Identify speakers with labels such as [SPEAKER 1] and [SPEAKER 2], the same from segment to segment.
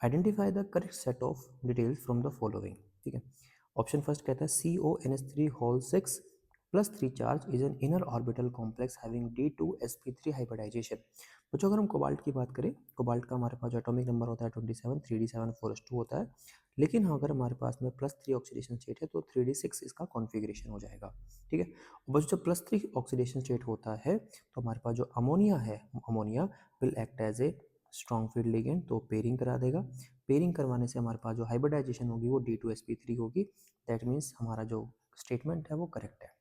[SPEAKER 1] Identify the correct set of details from the following. ठीक है, option first कहता है CONH3 whole 6 plus 3 charge is an inner orbital complex having D2sp3 hybridisation. बच्चों अगर हम cobalt की बात करें, कोबाल्ट का हमारे पास एटॉमिक नंबर होता है 27, 3D7 4s2 होता है, लेकिन हाँ अगर हमारे पास में +3 ऑक्सीडेशन स्टेट है तो 3D6 इसका कॉन्फ़िगरेशन हो जाएगा। ठीक है, बच्चों जब +3 ऑक्सीडेशन स्टेट होता है तो हमारे पास जो अमोनिया है, ammonia will act as a strong field ligand, तो पेयरिंग करा देगा। पेयरिंग करवाने से हमारे पास जो हाइब्रिडाइजेशन होगी वो D2sp3 होगी। दैट मीन्स हमारा जो स्टेटमेंट है वो करेक्ट है।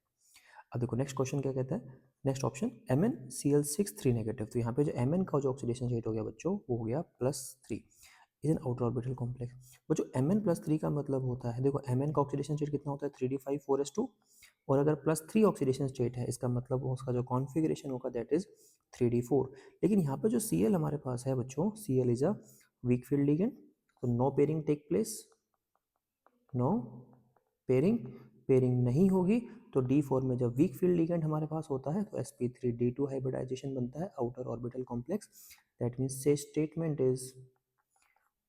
[SPEAKER 1] अब देखो नेक्स्ट क्वेश्चन क्या कहता है, नेक्स्ट ऑप्शन MnCl6 3 नेगेटिव। तो यहाँ पे जो Mn का जो ऑक्सीडेशन स्टेट हो गया बच्चों वो हो गया +3 is an outer orbital complex. बच्चों Mn+3 का मतलब होता है, देखो Mn का ऑक्सीडेशन स्टेट कितना होता है 3D5 4s2, और अगर +3 ऑक्सीडेशन स्टेट है इसका मतलब उसका जो कॉन्फ़िगरेशन होगा दैट इज 3D4। लेकिन यहाँ पे जो Cl हमारे पास है बच्चों, Cl is a weak field ligand, तो no pairing take place, no pairing, pairing नहीं होगी। तो D4 में जब वीक फील्ड लिगेंड हमारे पास होता है तो sp3d2 हाइब्रिडाइजेशन बनता है outer orbital complex. That means से स्टेटमेंट इज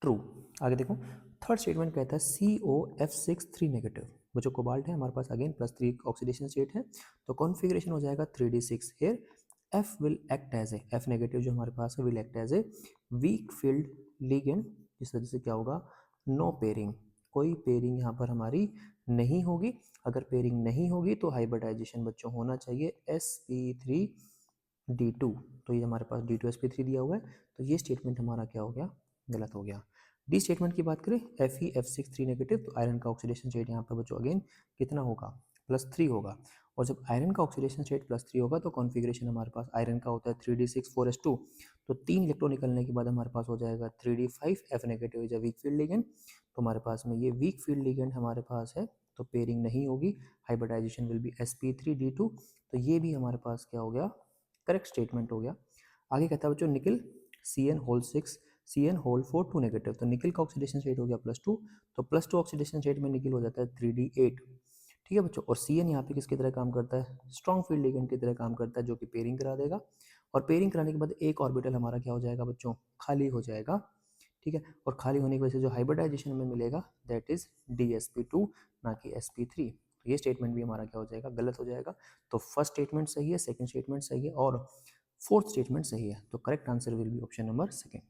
[SPEAKER 1] ट्रू। आगे देखो थर्ड स्टेटमेंट कहता है COF6 3 नेगेटिव। वो जो कोबाल्ट है हमारे पास अगेन +3 ऑक्सीडेशन स्टेट है, तो कॉन्फ़िगरेशन हो जाएगा 3D6। Here F will act as a, F negative जो हमारे पास है will act as a weak field ligand, जिस वजह से क्या होगा नो पेयरिंग, कोई पेयरिंग यहाँ पर हमारी नहीं होगी। अगर पेयरिंग नहीं होगी तो हाइब्रिडाइजेशन बच्चों होना चाहिए sp3d2, तो ये हमारे पास D2sp3 दिया हुआ है, तो ये स्टेटमेंट हमारा क्या हो गया गलत हो गया। डी स्टेटमेंट की बात करें FeF6 3 नेगेटिव, तो आयरन का ऑक्सीडेशन स्टेट यहाँ पर बच्चों अगेन कितना होगा +3 होगा, और जब आयरन का ऑक्सीडेशन स्टेट +3 होगा तो कॉन्फ़िगरेशन हमारे पास आयरन का होता है 3D6 4s2, तो 3 इलेक्ट्रॉन निकलने के बाद हमारे पास हो जाएगा 3D5 F negative is a weak field ligand. तो हमारे पास में ये वीक फील्ड लिगेंड हमारे पास है तो पेयरिंग नहीं होगी, हाइब्रिडाइजेशन विल बी sp3d2। तो ये भी हमारे पास क्या हो गया करेक्ट स्टेटमेंट हो गया। आगे कहता है बच्चों nickel Cn whole 6 Cn whole 4 2 negative, तो निकल का ऑक्सीडेशन स्टेट हो गया +2, तो +2 ऑक्सीडेशन स्टेट में निकल हो जाता है 3D8। ठीक है बच्चों, और Cn यहाँ पे किसकी तरह काम करता है स्ट्रॉन्ग फील्ड लिगेंड की तरह काम करता है, जो कि पेयरिंग करा देगा, और पेयरिंग कराने के बाद एक ऑर्बिटल हमारा क्या हो जाएगा बच्चों खाली हो जाएगा। ठीक है, और खाली होने की वजह से जो हाइब्रिडाइजेशन में मिलेगा दैट इज DsP2 ना कि sp3। तो ये स्टेटमेंट भी हमारा क्या हो जाएगा गलत हो जाएगा। तो फर्स्ट स्टेटमेंट सही है, सेकंड स्टेटमेंट सही है, और फोर्थ स्टेटमेंट सही है, तो correct answer will be option number second.